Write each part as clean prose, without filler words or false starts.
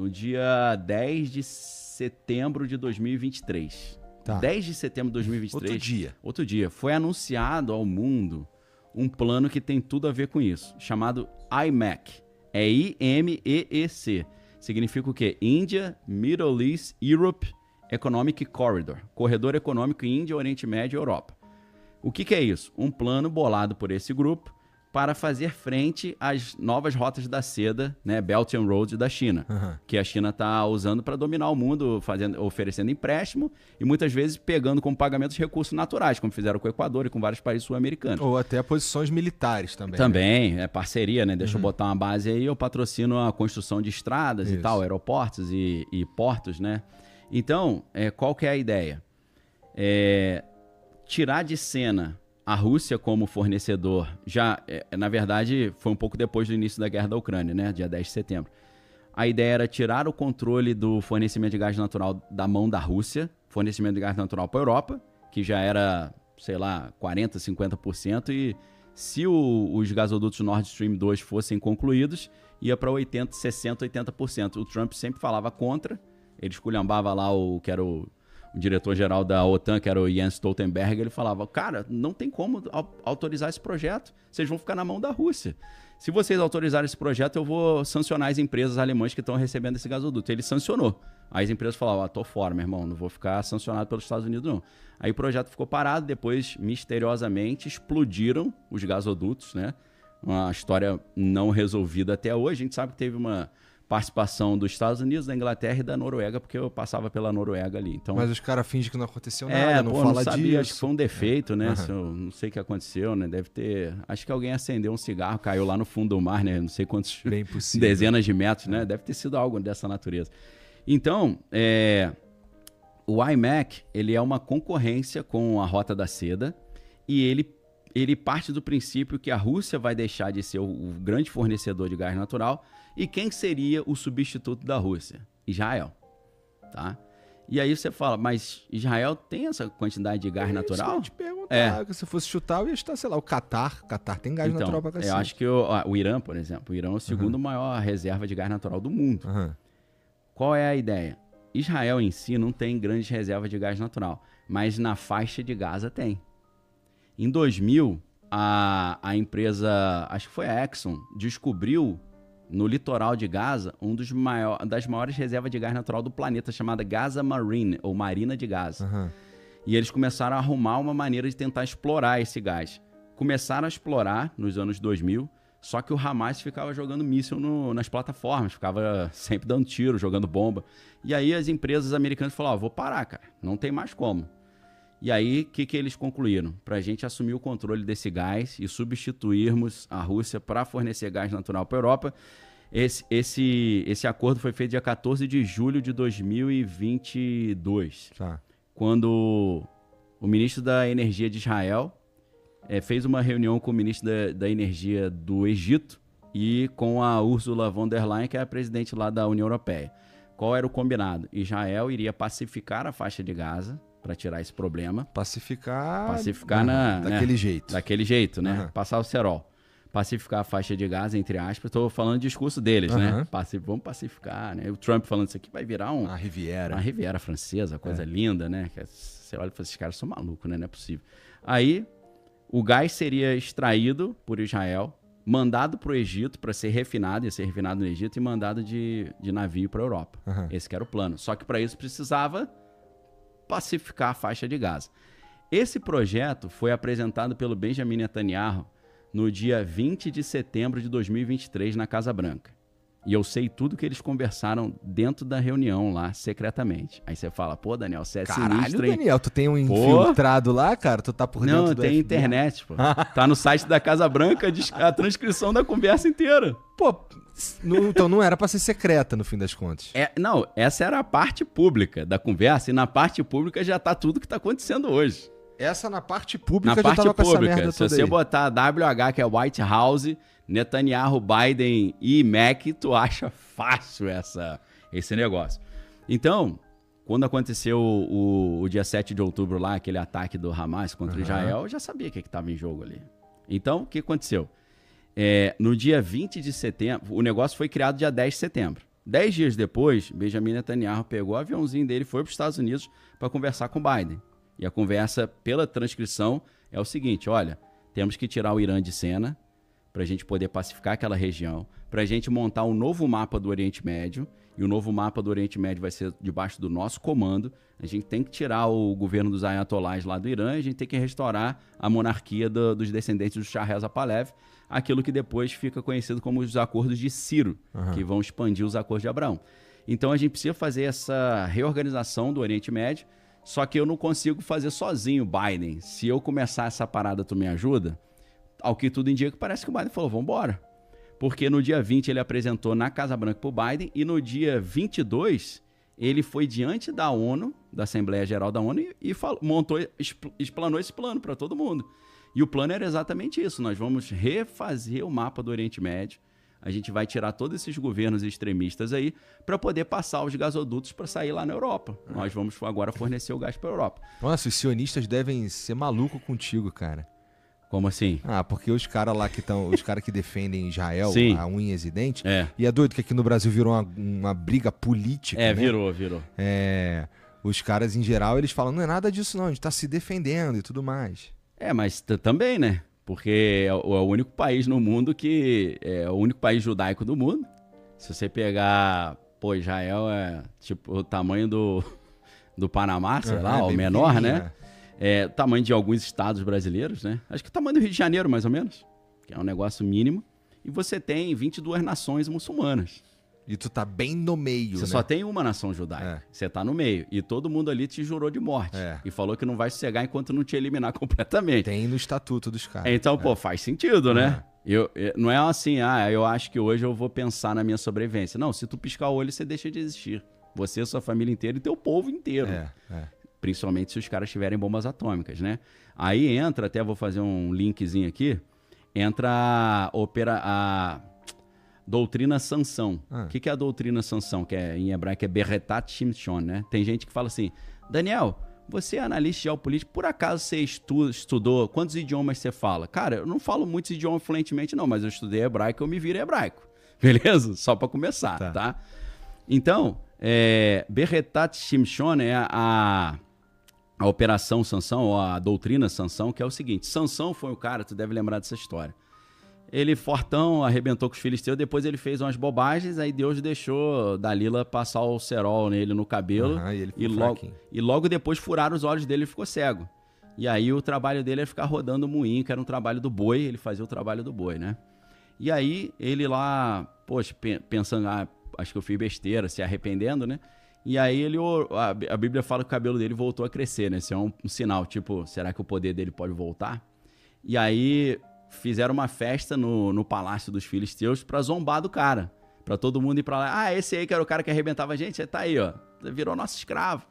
no dia 10 de setembro de 2023. Tá. 10 de setembro de 2023. Outro dia. Foi anunciado ao mundo um plano que tem tudo a ver com isso, chamado IMEC. É IMEEC. Significa o quê? India, Middle East, Europe Economic Corridor. Corredor Econômico Índia, Oriente Médio e Europa. O que é isso? Um plano bolado por esse grupo para fazer frente às novas rotas da seda, né, Belt and Road da China, que a China está usando para dominar o mundo, oferecendo empréstimo e muitas vezes pegando como pagamento os recursos naturais, como fizeram com o Equador e com vários países sul-americanos. Ou até posições militares também. Também, é parceria, né? Deixa eu botar uma base aí, eu patrocino a construção de estradas e tal, aeroportos e portos, né? Então, qual que é a ideia? Tirar de cena a Rússia como fornecedor, na verdade, foi um pouco depois do início da guerra da Ucrânia, né? Dia 10 de setembro. A ideia era tirar o controle do fornecimento de gás natural da mão da Rússia, fornecimento de gás natural para a Europa, que já era, sei lá, 40%, 50%, e se os gasodutos Nord Stream 2 fossem concluídos, ia para 80%, 60%, 80%. O Trump sempre falava contra, ele esculhambava lá o diretor-geral da OTAN, que era o Jens Stoltenberg, ele falava, cara, não tem como autorizar esse projeto, vocês vão ficar na mão da Rússia. Se vocês autorizarem esse projeto, eu vou sancionar as empresas alemãs que estão recebendo esse gasoduto. Ele sancionou. Aí as empresas falavam, tô fora, meu irmão, não vou ficar sancionado pelos Estados Unidos, não. Aí o projeto ficou parado, depois, misteriosamente, explodiram os gasodutos, né? Uma história não resolvida até hoje. A gente sabe que teve uma participação dos Estados Unidos, da Inglaterra e da Noruega, porque eu passava pela Noruega ali. Então, mas os caras fingem que não aconteceu nada, não fala disso. Acho que foi um defeito, né? Não sei o que aconteceu, né? Deve ter... Acho que alguém acendeu um cigarro, caiu lá no fundo do mar, né? Não sei quantos... Bem possível. Dezenas de metros, né? Deve ter sido algo dessa natureza. Então, o IMEC, ele é uma concorrência com a Rota da Seda e ele parte do princípio que a Rússia vai deixar de ser o grande fornecedor de gás natural. E quem seria o substituto da Rússia? Israel, tá? E aí você fala, mas Israel tem essa quantidade de gás natural? Eu ia te perguntar, se fosse chutar, eu ia chutar, sei lá, o Catar. O Catar tem gás natural pra cacete. Eu acho que o Irã, por exemplo, o Irã é o segundo maior reserva de gás natural do mundo. Qual é a ideia? Israel em si não tem grandes reservas de gás natural, mas na faixa de Gaza tem. Em 2000, a empresa, acho que foi a Exxon, descobriu no litoral de Gaza das maiores reservas de gás natural do planeta, chamada Gaza Marine, ou Marina de Gaza. E eles começaram a arrumar uma maneira de tentar explorar esse gás. Começaram a explorar nos anos 2000, só que o Hamas ficava jogando míssil nas plataformas, ficava sempre dando tiro, jogando bomba. E aí as empresas americanas falaram, vou parar, cara, não tem mais como. E aí, o que eles concluíram? Para a gente assumir o controle desse gás e substituirmos a Rússia para fornecer gás natural para a Europa, esse acordo foi feito dia 14 de julho de 2022, quando o ministro da Energia de Israel fez uma reunião com o ministro da Energia do Egito e com a Ursula von der Leyen, que é a presidente lá da União Europeia. Qual era o combinado? Israel iria pacificar a faixa de Gaza, para tirar esse problema. Pacificar daquele jeito. Daquele jeito, né? Passar o cerol. Pacificar a faixa de Gaza, entre aspas. Estou falando do discurso deles, né? Vamos pacificar, né? O Trump falando isso aqui vai virar uma Riviera. Uma Riviera francesa, coisa linda, né? Você olha e fala, esses caras são malucos, né? Não é possível. Aí, o gás seria extraído por Israel, mandado para o Egito para ser refinado, ia ser refinado no Egito e mandado de navio para a Europa. Esse que era o plano. Só que para isso precisava pacificar a faixa de Gaza. Esse projeto foi apresentado pelo Benjamin Netanyahu no dia 20 de setembro de 2023 na Casa Branca. E eu sei tudo que eles conversaram dentro da reunião lá, secretamente. Aí você fala, pô, Daniel, você é sinistro, hein? Daniel, tu tem um infiltrado lá, cara? Tu tá por dentro do tem FBI? Internet, pô. Tá no site da Casa Branca a transcrição da conversa inteira. Pô, então não era pra ser secreta, no fim das contas. Não, essa era a parte pública da conversa, e na parte pública já tá tudo que tá acontecendo hoje. Essa na parte pública já tava com essa merda toda aí. Se você botar WH, que é White House, Netanyahu, Biden e IMEC, tu acha fácil esse negócio. Então, quando aconteceu o dia 7 de outubro lá, aquele ataque do Hamas contra Israel, eu já sabia o que estava em jogo ali. Então, o que aconteceu? No dia 20 de setembro, o negócio foi criado dia 10 de setembro. 10 dias depois, Benjamin Netanyahu pegou o aviãozinho dele e foi para os Estados Unidos para conversar com Biden. E a conversa, pela transcrição, é o seguinte: olha, temos que tirar o Irã de cena para a gente poder pacificar aquela região, para a gente montar um novo mapa do Oriente Médio, e o novo mapa do Oriente Médio vai ser debaixo do nosso comando. A gente tem que tirar o governo dos ayatolás lá do Irã, e a gente tem que restaurar a monarquia dos descendentes do Shah Reza Pahlavi, aquilo que depois fica conhecido como os acordos de Ciro, que vão expandir os acordos de Abraão. Então a gente precisa fazer essa reorganização do Oriente Médio, só que eu não consigo fazer sozinho, Biden. Se eu começar essa parada, tu me ajuda? Ao que tudo indica, parece que o Biden falou, vamos embora. Porque no dia 20 ele apresentou na Casa Branca para o Biden, e no dia 22 ele foi diante da ONU, da Assembleia Geral da ONU, e explanou esse plano para todo mundo. E o plano era exatamente isso: nós vamos refazer o mapa do Oriente Médio, a gente vai tirar todos esses governos extremistas aí para poder passar os gasodutos para sair lá na Europa. Nós vamos agora fornecer o gás para a Europa. Nossa, os sionistas devem ser malucos contigo, cara. Como assim? Ah, porque os caras lá que estão, os caras que defendem Israel, Sim. a unhas e dentes, e é doido que aqui no Brasil virou uma briga política, né? Virou. Os caras em geral, eles falam, não é nada disso não, a gente tá se defendendo e tudo mais. Mas também, né? Porque é o único país no mundo que... É o único país judaico do mundo. Se você pegar... Pô, Israel é tipo o tamanho do Panamá, sei lá, o menor, né? O tamanho de alguns estados brasileiros, né? Acho que o tamanho do Rio de Janeiro, mais ou menos. Que é um negócio mínimo. E você tem 22 nações muçulmanas. E tu tá bem no meio, Você só tem uma nação judaica. Você tá no meio. E todo mundo ali te jurou de morte. E falou que não vai sossegar enquanto não te eliminar completamente. Tem no estatuto dos caras. Então, pô, faz sentido, né? Não é assim, eu acho que hoje eu vou pensar na minha sobrevivência. Não, se tu piscar o olho, você deixa de existir. Você, sua família inteira e teu povo inteiro. Principalmente se os caras tiverem bombas atômicas, né? Aí entra, até vou fazer um linkzinho aqui, entra a doutrina Sansão. O que é a doutrina Sansão? Que em hebraico é Beretat Shimshon, né? Tem gente que fala assim, Daniel, você é analista geopolítico, por acaso você estudou, quantos idiomas você fala? Cara, eu não falo muitos idiomas fluentemente não, mas eu estudei hebraico, eu me viro hebraico. Beleza? Só para começar, tá? Então, Beretat Shimshon é a operação Sansão, ou a doutrina Sansão, que é o seguinte: Sansão foi o cara, tu deve lembrar dessa história. Ele, fortão, arrebentou com os filisteus, depois ele fez umas bobagens, aí Deus deixou Dalila passar o cerol nele no cabelo, e logo depois furaram os olhos dele e ficou cego. E aí o trabalho dele é ficar rodando o moinho, que era um trabalho do boi, ele fazia o trabalho do boi, né? E aí ele lá, poxa, pensando, acho que eu fiz besteira, se arrependendo, né? E aí a Bíblia fala que o cabelo dele voltou a crescer, né? Isso é um sinal, tipo, será que o poder dele pode voltar? E aí fizeram uma festa no palácio dos filisteus pra zombar do cara. Pra todo mundo ir pra lá. Esse aí que era o cara que arrebentava a gente, você tá aí, ó. Virou nosso escravo.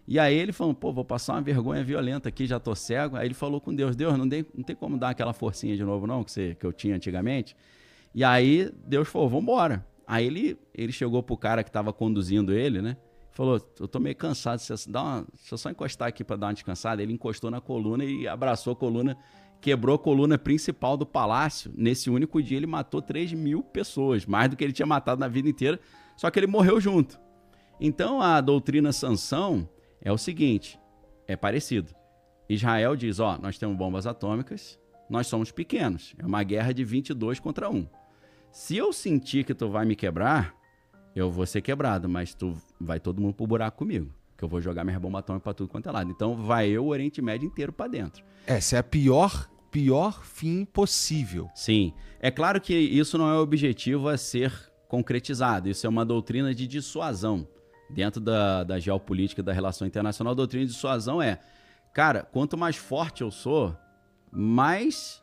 E aí ele falou, pô, vou passar uma vergonha violenta aqui, já tô cego. Aí ele falou com Deus, não tem como dar aquela forcinha de novo não, que eu tinha antigamente. E aí Deus falou, vambora. Aí ele chegou pro cara que tava conduzindo ele, né? Falou, eu tô meio cansado, deixa eu só encostar aqui pra dar uma descansada. Ele encostou na coluna e abraçou a coluna, quebrou a coluna principal do palácio. Nesse único dia ele matou 3.000 pessoas, mais do que ele tinha matado na vida inteira, só que ele morreu junto. Então a doutrina Sansão é o seguinte, é parecido. Israel diz, nós temos bombas atômicas, nós somos pequenos, é uma guerra de 22 contra 1. Se eu sentir que tu vai me quebrar, eu vou ser quebrado, mas vai todo mundo pro buraco comigo, que eu vou jogar minha bomba atômica pra tudo quanto é lado. Então vai o Oriente Médio inteiro pra dentro. Essa é a pior fim possível. Sim. É claro que isso não é o objetivo a ser concretizado. Isso é uma doutrina de dissuasão. Dentro da geopolítica da relação internacional, a doutrina de dissuasão cara, quanto mais forte eu sou, mais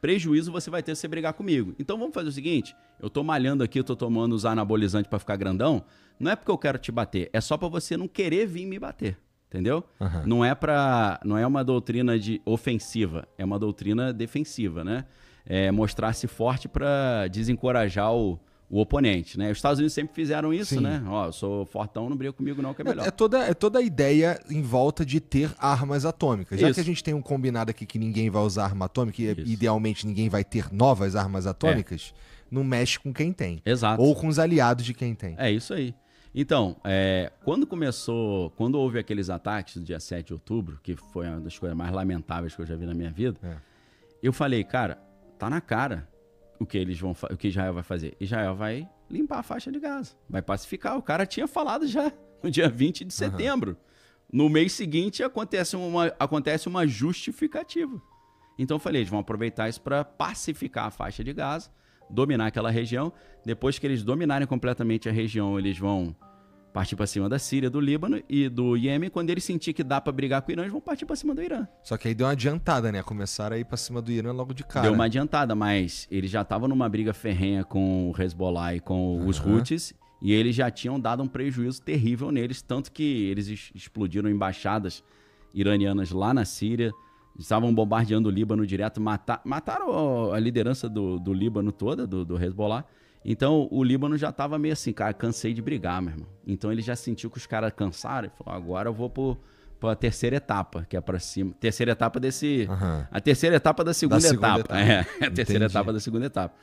prejuízo você vai ter se você brigar comigo. Então vamos fazer o seguinte, eu tô malhando aqui, eu tô tomando os anabolizantes pra ficar grandão, não é porque eu quero te bater, é só pra você não querer vir me bater, entendeu? Não é uma doutrina ofensiva, é uma doutrina defensiva, né? É mostrar-se forte pra desencorajar o o oponente, né? Os Estados Unidos sempre fizeram isso, Sim. né? Ó, eu sou fortão, não briga comigo não, que é melhor. É toda a ideia em volta de ter armas atômicas. Já Isso. que a gente tem um combinado aqui que ninguém vai usar arma atômica e Isso. idealmente ninguém vai ter novas armas atômicas, não mexe com quem tem. Exato. Ou com os aliados de quem tem. É isso aí. Então, quando houve aqueles ataques do dia 7 de outubro, que foi uma das coisas mais lamentáveis que eu já vi na minha vida, eu falei, cara, tá na cara o que Israel vai fazer. Israel vai limpar a faixa de Gaza, vai pacificar. O cara tinha falado já no dia 20 de setembro. No mês seguinte acontece uma justificativa. Então eu falei, eles vão aproveitar isso para pacificar a faixa de Gaza, dominar aquela região. Depois que eles dominarem completamente a região, eles vão partir para cima da Síria, do Líbano e do Iêmen. Quando eles sentir que dá para brigar com o Irã, eles vão partir para cima do Irã. Só que aí deu uma adiantada, né? Começaram a ir pra cima do Irã logo de cara. Deu uma adiantada, mas eles já estavam numa briga ferrenha com o Hezbollah e com os Houthis, e eles já tinham dado um prejuízo terrível neles, tanto que eles explodiram embaixadas iranianas lá na Síria, estavam bombardeando o Líbano direto, mataram a liderança do Líbano toda, do Hezbollah. Então o Líbano já estava meio assim, cara, cansei de brigar, meu irmão. Então ele já sentiu que os caras cansaram e falou, agora eu vou para a terceira etapa, que é para cima. Terceira etapa desse... A terceira etapa da segunda etapa. A terceira etapa da segunda etapa.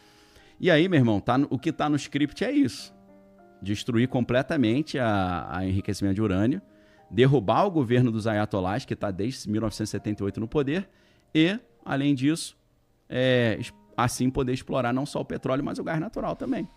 E aí, meu irmão, o que está no script é isso. Destruir completamente a enriquecimento de urânio, derrubar o governo dos ayatolás, que está desde 1978 no poder, e, além disso, assim poder explorar não só o petróleo, mas o gás natural também.